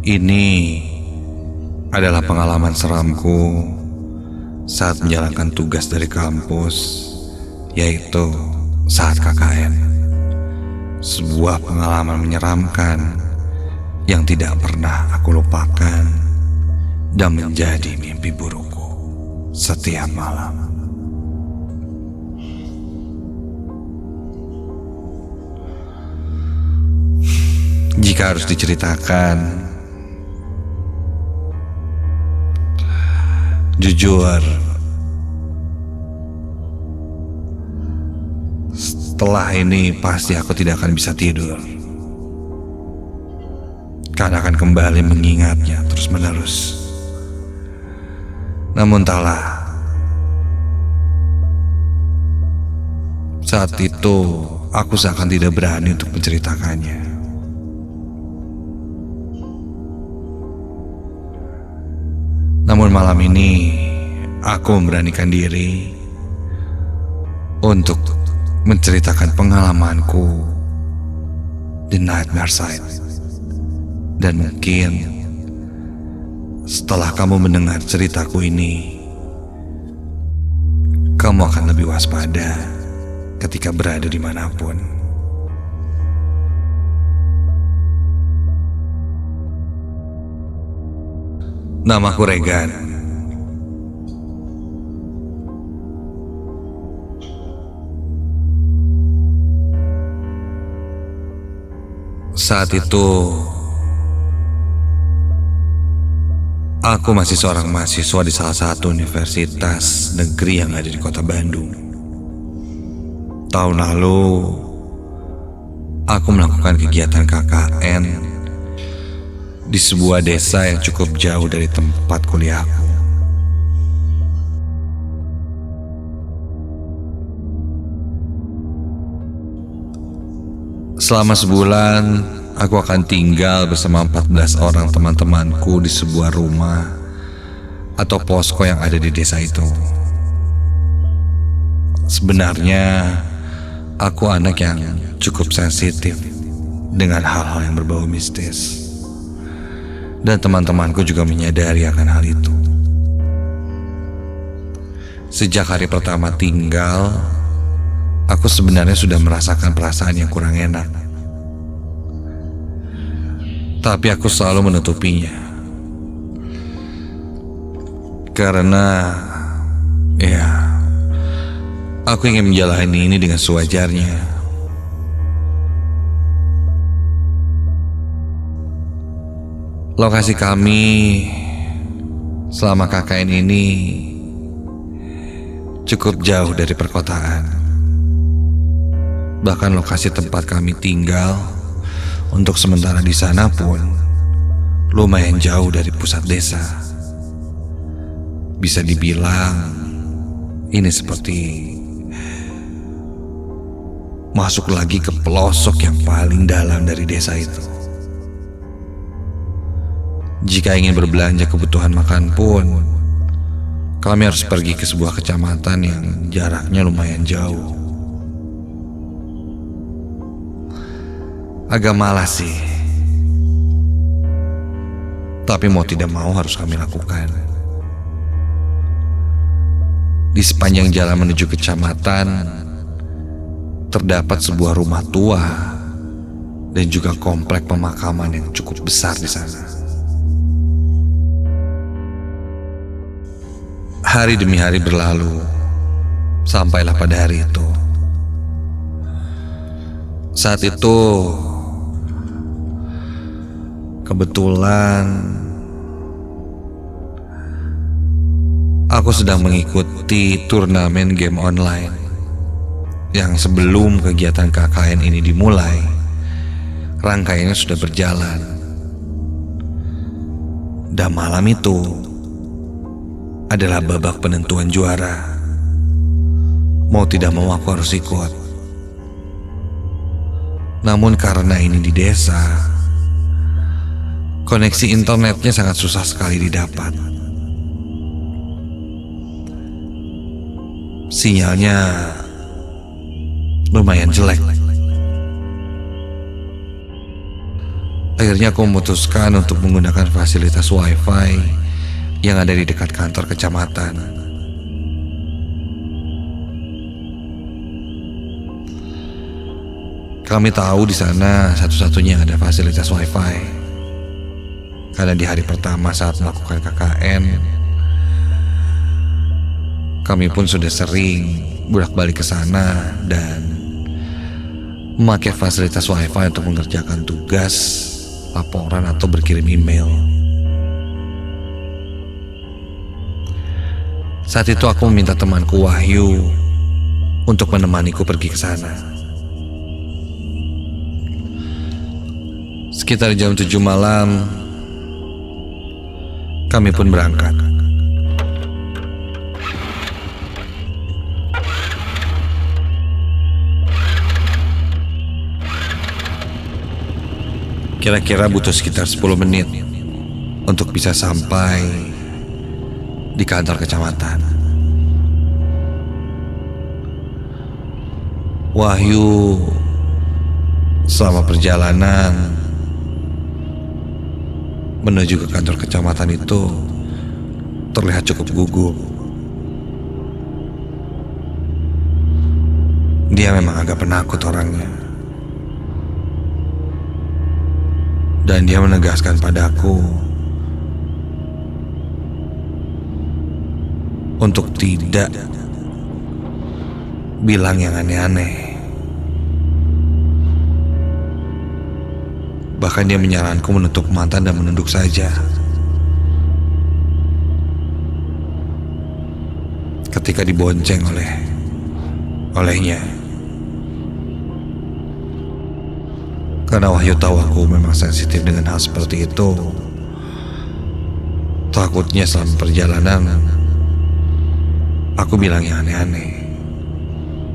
Ini adalah pengalaman seramku saat menjalankan tugas dari kampus, yaitu saat KKN. Sebuah pengalaman menyeramkan yang tidak pernah aku lupakan dan menjadi mimpi burukku setiap malam. Jika harus diceritakan, jujur, setelah ini pasti aku tidak akan bisa tidur, karena akan kembali mengingatnya terus-menerus. Namun entahlah, saat itu aku seakan tidak berani untuk menceritakannya. Namun malam ini aku memberanikan diri untuk menceritakan pengalamanku di Nightmare Side. Dan mungkin setelah kamu mendengar ceritaku ini, kamu akan lebih waspada ketika berada dimanapun. Namaku Regan. Saat itu aku masih seorang mahasiswa di salah satu universitas negeri yang ada di kota Bandung. Tahun lalu aku melakukan kegiatan KKN di sebuah desa yang cukup jauh dari tempat kuliahku. Selama sebulan, aku akan tinggal bersama 14 orang teman-temanku di sebuah rumah atau posko yang ada di desa itu. Sebenarnya, aku anak yang cukup sensitif dengan hal-hal yang berbau mistis. Dan teman-temanku juga menyadari akan hal itu. Sejak hari pertama tinggal, aku sebenarnya sudah merasakan perasaan yang kurang enak. Tapi aku selalu menutupinya. Karena, aku ingin menjalani ini dengan sewajarnya. Lokasi kami selama KKN ini cukup jauh dari perkotaan. Bahkan lokasi tempat kami tinggal untuk sementara di sana pun lumayan jauh dari pusat desa. Bisa dibilang ini seperti masuk lagi ke pelosok yang paling dalam dari desa itu. Jika ingin berbelanja kebutuhan makan pun, kami harus pergi ke sebuah kecamatan yang jaraknya lumayan jauh. Agak malas sih, tapi mau tidak mau harus kami lakukan. Di sepanjang jalan menuju kecamatan, terdapat sebuah rumah tua dan juga komplek pemakaman yang cukup besar di sana. Hari demi hari berlalu, sampailah pada hari itu. Saat itu, kebetulan aku sedang mengikuti turnamen game online yang sebelum kegiatan KKN ini dimulai, rangkaiannya sudah berjalan. Dan malam itu adalah babak penentuan juara. Mau tidak mau aku harus ikut. Namun karena ini di desa, koneksi internetnya sangat susah sekali didapat. Sinyalnya lumayan jelek. Akhirnya aku memutuskan untuk menggunakan fasilitas wifi yang ada di dekat kantor kecamatan. Kami tahu di sana satu-satunya yang ada fasilitas wifi. Karena di hari pertama saat melakukan KKN, kami pun sudah sering bolak-balik ke sana dan memakai fasilitas wifi untuk mengerjakan tugas, laporan atau berkirim email. Saat itu aku meminta temanku Wahyu untuk menemaniku pergi ke sana. Sekitar jam 7 malam, kami pun berangkat. Kira-kira butuh sekitar 10 menit untuk bisa sampai di kantor kecamatan. Wahyu selama perjalanan menuju ke kantor kecamatan itu terlihat cukup gugup. Dia memang agak penakut orangnya. Dan dia menegaskan padaku untuk tidak bilang yang aneh-aneh. Bahkan dia menyaranku menutup mata dan menunduk saja. Ketika dibonceng olehnya. Karena Wahyu tahu aku memang sensitif dengan hal seperti itu. Takutnya selama perjalanan aku bilang yang aneh-aneh.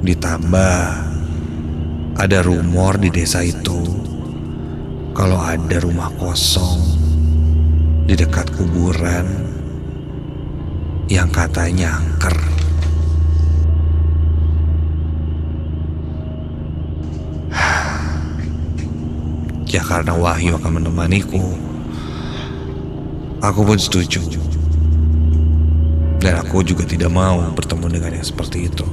Ditambah ada rumor di desa itu kalau ada rumah kosong di dekat kuburan yang katanya angker. Ya karena Wahyu akan menemaniku, aku pun setuju. Dan aku juga tidak mau bertemu dengan yang seperti itu.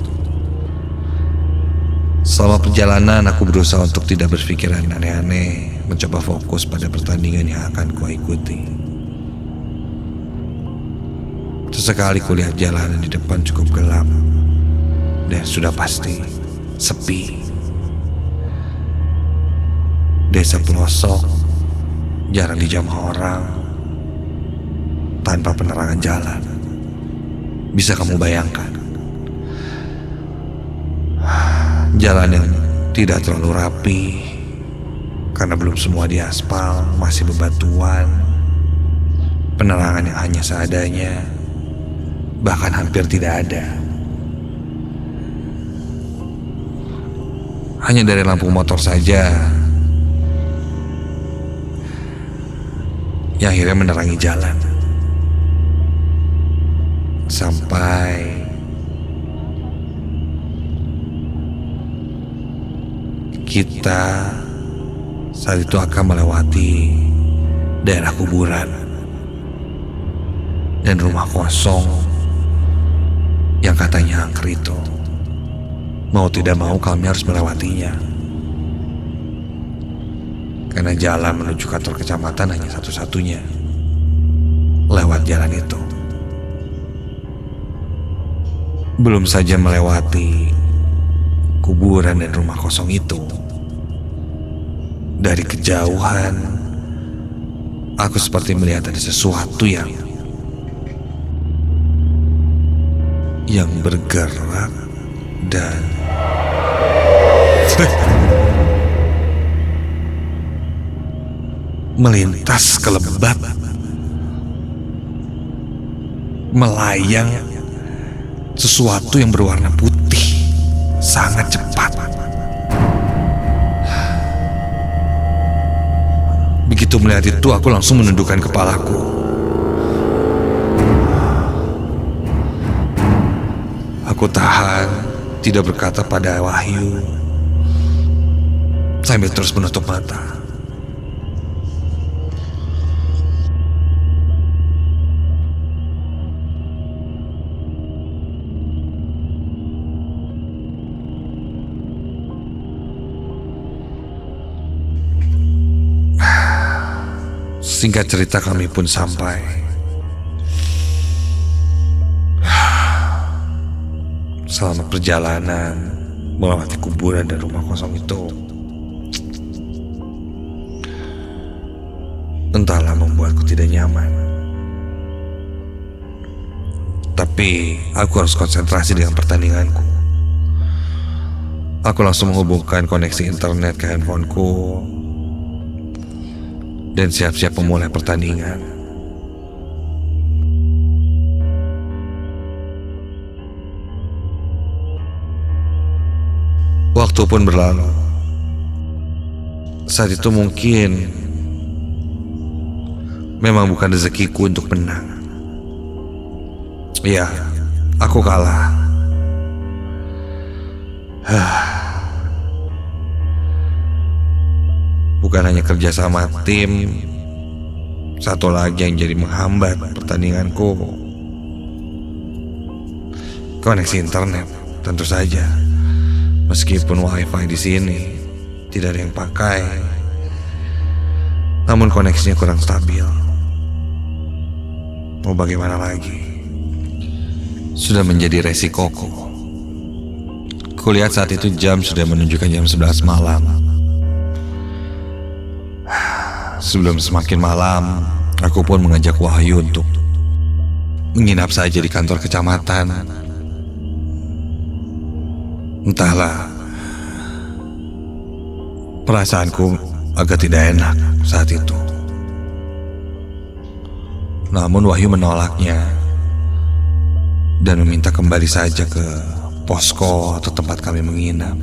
Selama perjalanan aku berusaha untuk tidak berpikiran aneh-aneh, mencoba fokus pada pertandingan yang akan kuikuti. Sesekali kulihat jalanan di depan cukup gelap dan sudah pasti sepi. Desa pelosok, jarang dijamah orang, tanpa penerangan jalan. Bisa kamu bayangkan, jalan yang tidak terlalu rapi karena belum semua diaspal, masih bebatuan, penerangan yang hanya seadanya, bahkan hampir tidak ada. Hanya dari lampu motor saja yang akhirnya menerangi jalan. Sampai kita saat itu akan melewati daerah kuburan dan rumah kosong yang katanya angker itu. Mau tidak mau kami harus melewatinya, karena jalan menuju kantor kecamatan hanya satu-satunya lewat jalan itu. Belum saja melewati kuburan dan rumah kosong itu, dari kejauhan aku seperti melihat ada sesuatu yang bergerak dan melintas kelebat, melayang, sesuatu yang berwarna putih, sangat cepat. Begitu melihat itu, aku langsung menundukkan kepalaku. Aku tahan, tidak berkata pada Wahyu, sambil terus menutup mata. Singkat cerita, kami pun sampai. Selama perjalanan melewati kuburan dan rumah kosong itu, entahlah membuatku tidak nyaman. Tapi aku harus konsentrasi dengan pertandinganku. Aku langsung menghubungkan koneksi internet ke handphoneku dan siap-siap memulai pertandingan. Waktu pun berlalu. Saat itu mungkin memang bukan rezekiku untuk menang. Ya, aku kalah. Bukan hanya kerja sama tim, satu lagi yang jadi menghambat pertandinganku, koneksi internet. Tentu saja, meskipun wifi di sini tidak ada yang pakai, namun koneksinya kurang stabil. Mau bagaimana lagi? Sudah menjadi resikoku. Kulihat saat itu jam sudah menunjukkan jam 11 malam. Sebelum semakin malam, aku pun mengajak Wahyu untuk menginap saja di kantor kecamatan. Entahlah, perasaanku agak tidak enak saat itu. Namun Wahyu menolaknya dan meminta kembali saja ke posko atau tempat kami menginap.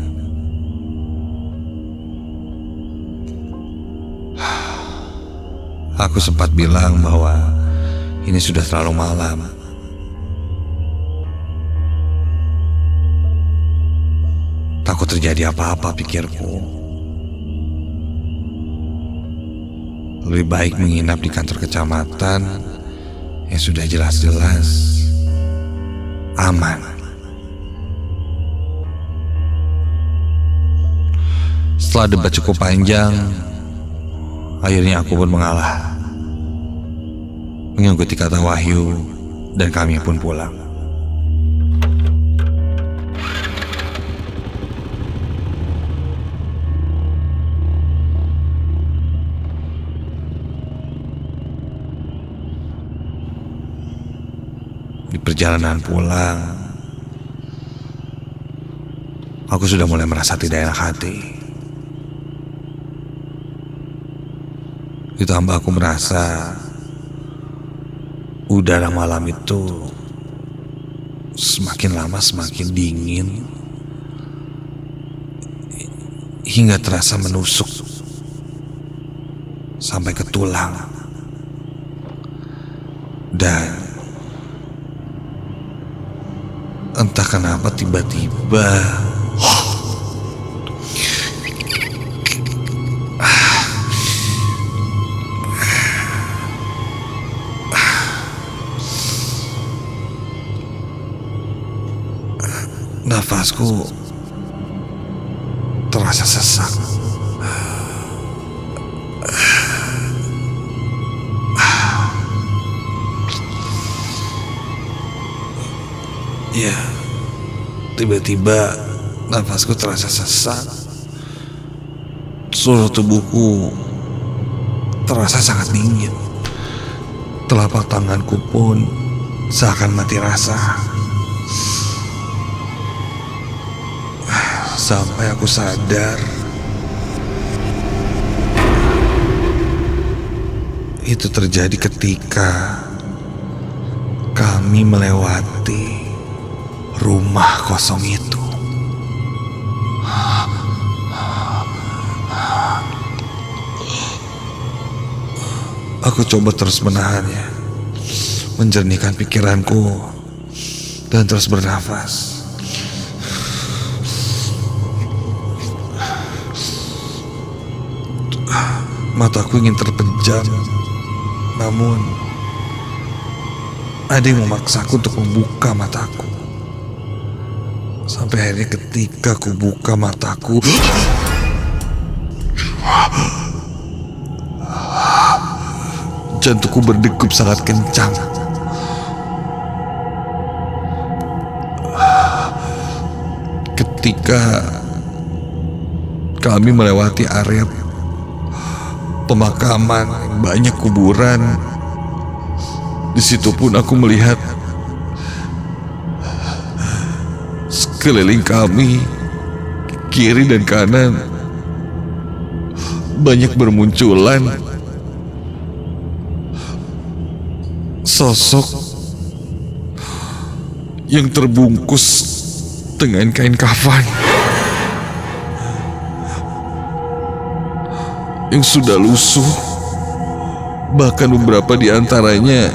Aku sempat bilang bahwa ini sudah terlalu malam. Takut terjadi apa-apa, pikirku. Lebih baik menginap di kantor kecamatan yang sudah jelas-jelas aman. Setelah debat cukup panjang, akhirnya aku pun mengalah, mengikuti kata Wahyu, dan kami pun pulang. Di perjalanan pulang, aku sudah mulai merasa tidak enak hati. Ditambah aku merasa udara malam itu semakin lama semakin dingin, hingga terasa menusuk sampai ke tulang. Dan entah kenapa tiba-tiba nafasku terasa sesak. Ya, tiba-tiba nafasku terasa sesak. Seluruh tubuhku terasa sangat dingin. Telapak tanganku pun seakan mati rasa. Sampai aku sadar itu terjadi ketika kami melewati rumah kosong itu. Aku coba terus menahannya, menjernihkan pikiranku, dan terus bernafas. Mataku ingin terpejam, namun ada yang memaksaku untuk membuka mataku. Sampai akhirnya ketika ku buka mataku, Jantungku berdegup sangat kencang. Ketika kami melewati area pemakaman yang banyak kuburan, di situ pun aku melihat sekeliling kami, kiri dan kanan, banyak bermunculan sosok yang terbungkus dengan kain kafan yang sudah lusuh. Bahkan beberapa di antaranya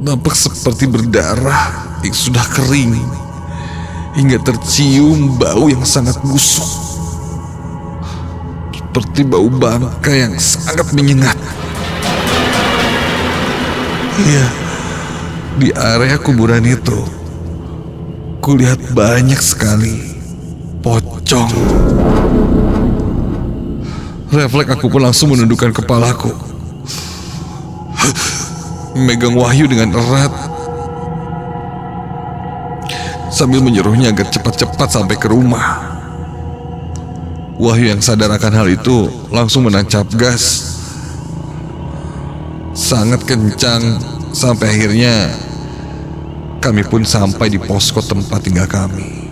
nampak seperti berdarah yang sudah kering, hingga tercium bau yang sangat busuk, seperti bau bangka yang sangat menyengat. Iya, di area kuburan itu kulihat banyak sekali pocong. Refleks aku pun langsung menundukkan kepalaku, memegang Wahyu dengan erat, sambil menyuruhnya agar cepat-cepat sampai ke rumah. Wahyu yang sadar akan hal itu langsung menancap gas sangat kencang, sampai akhirnya kami pun sampai di posko tempat tinggal kami.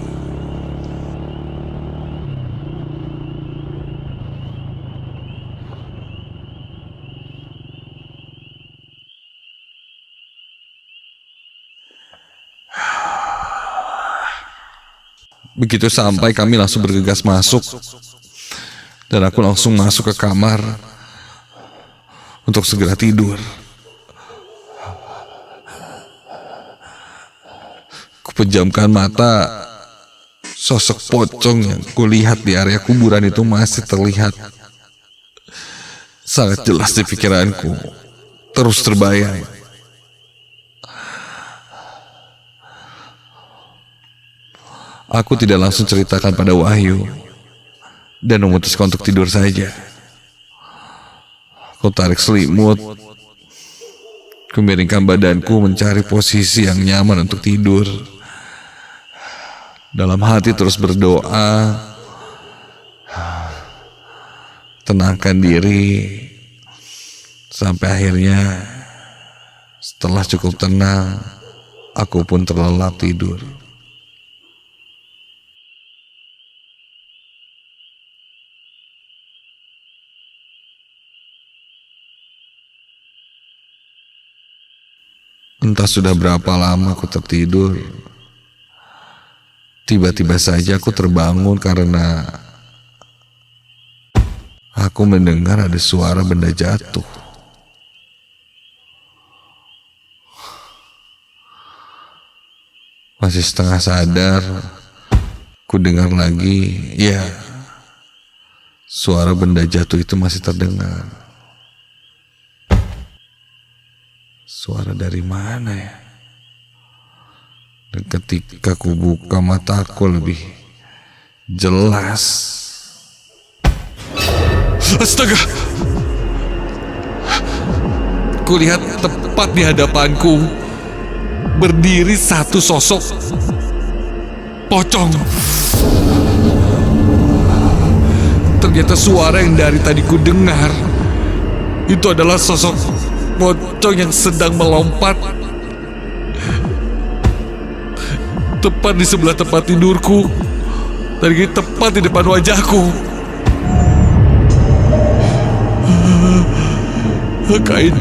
Begitu sampai, kami langsung bergegas masuk, dan aku langsung masuk ke kamar untuk segera tidur. Kupejamkan mata, sosok pocong yang kulihat di area kuburan itu masih terlihat sangat jelas di pikiranku, terus terbayang. Aku tidak langsung ceritakan pada Wahyu dan memutuskan untuk tidur saja. Aku tarik selimut, kemiringkan badanku mencari posisi yang nyaman untuk tidur. Dalam hati terus berdoa, tenangkan diri, sampai akhirnya setelah cukup tenang, aku pun terlelap tidur. Entah sudah berapa lama aku tertidur, tiba-tiba saja aku terbangun karena aku mendengar ada suara benda jatuh. Masih setengah sadar, ku dengar lagi, ya, suara benda jatuh itu masih terdengar. Suara dari mana ya? Dan ketika ku buka mataku lebih jelas, astaga! Kulihat tepat di hadapanku berdiri satu sosok pocong. Ternyata suara yang dari tadi ku dengar itu adalah sosok pocong yang sedang melompat tepat di sebelah tempat tidurku, dan tepat di depan wajahku. Kain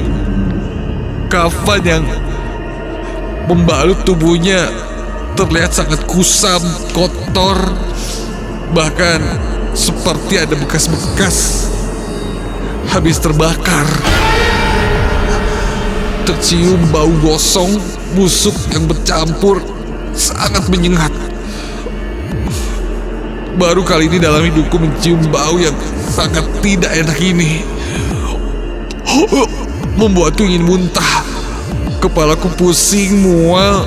kafan yang membalut tubuhnya terlihat sangat kusam, kotor, bahkan seperti ada bekas-bekas habis terbakar. Tercium bau gosong, busuk yang bercampur, sangat menyengat. Baru kali ini dalam hidupku mencium bau yang sangat tidak enak ini. Membuatku ingin muntah. Kepalaku pusing, mual,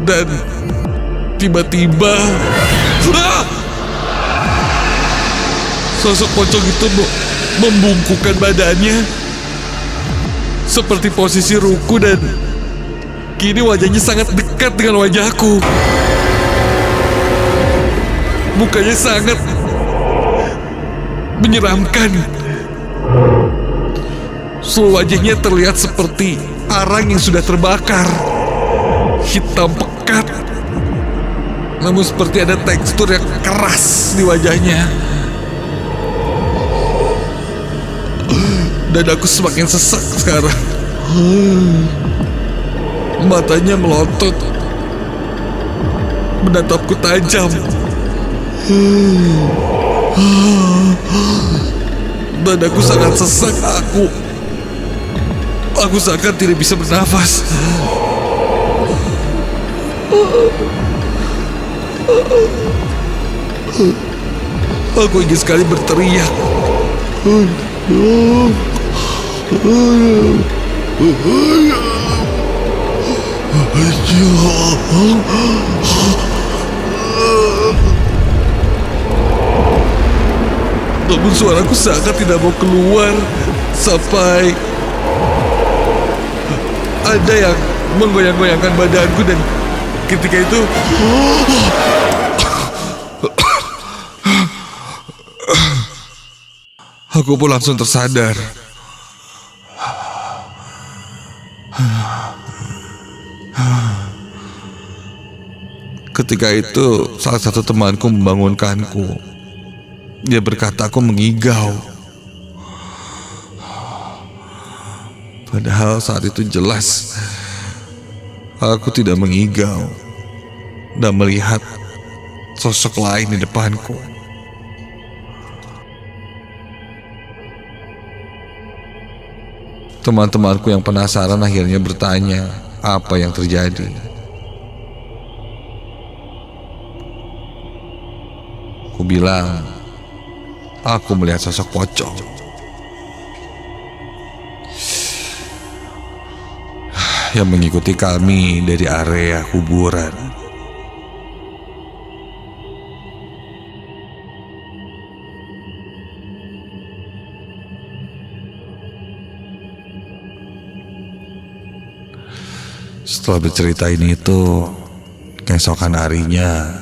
dan tiba-tiba sosok pocong itu membungkukkan badannya seperti posisi ruku, dan kini wajahnya sangat dekat dengan wajahku. Mukanya sangat menyeramkan. Seluruh wajahnya terlihat seperti arang yang sudah terbakar, hitam pekat, namun seperti ada tekstur yang keras di wajahnya. Dan aku semakin sesak sekarang. Matanya melotot, menatapku tajam. Dan aku sangat sesak. Aku seakan tidak bisa bernafas. Aku ingin sekali berteriak. Namun suaraku seakan tidak mau keluar sampai ada yang menggoyang-goyangkan badanku, dan ketika itu aku pun langsung tersadar. Ketika itu salah satu temanku membangunkanku. Dia berkata aku mengigau. Padahal saat itu jelas aku tidak mengigau dan melihat sosok lain di depanku. Teman-temanku yang penasaran akhirnya bertanya apa yang terjadi. Aku bilang, aku melihat sosok pocong yang mengikuti kami dari area kuburan. Setelah bercerita ini itu, keesokan harinya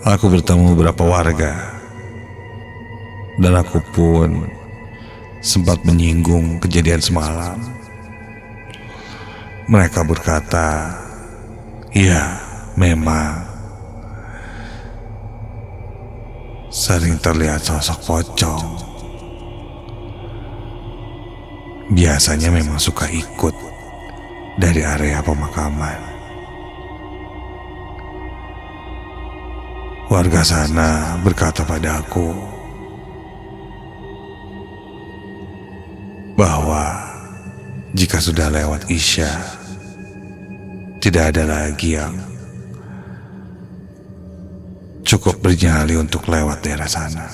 aku bertemu beberapa warga, dan aku pun sempat menyinggung kejadian semalam. Mereka berkata, ya memang sering terlihat sosok pocong. Biasanya memang suka ikut dari area pemakaman. Warga sana berkata padaku bahwa jika sudah lewat Isya, tidak ada lagi yang cukup bernyali untuk lewat daerah sana.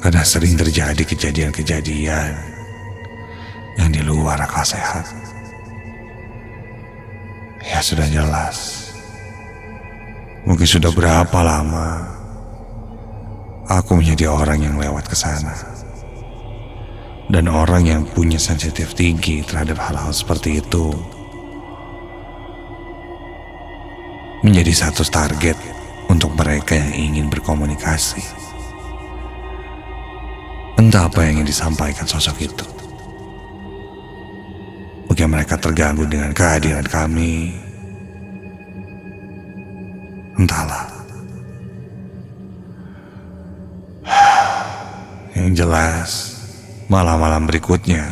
Karena sering terjadi kejadian-kejadian yang di luar akal sehat. Ya sudah jelas, mungkin sudah berapa lama aku menjadi orang yang lewat ke sana, dan orang yang punya sensitif tinggi terhadap hal-hal seperti itu menjadi satu target untuk mereka yang ingin berkomunikasi. Entah apa yang ingin disampaikan sosok itu. Mungkin mereka terganggu dengan kehadiran kami. Entahlah. Yang jelas, malam-malam berikutnya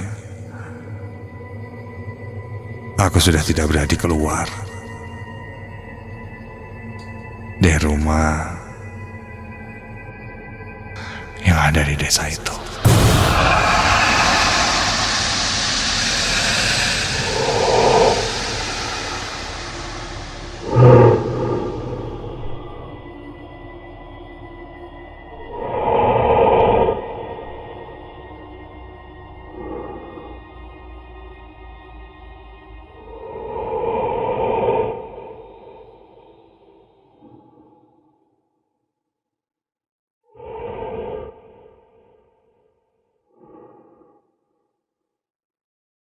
aku sudah tidak berani keluar dari rumah yang ada di desa itu.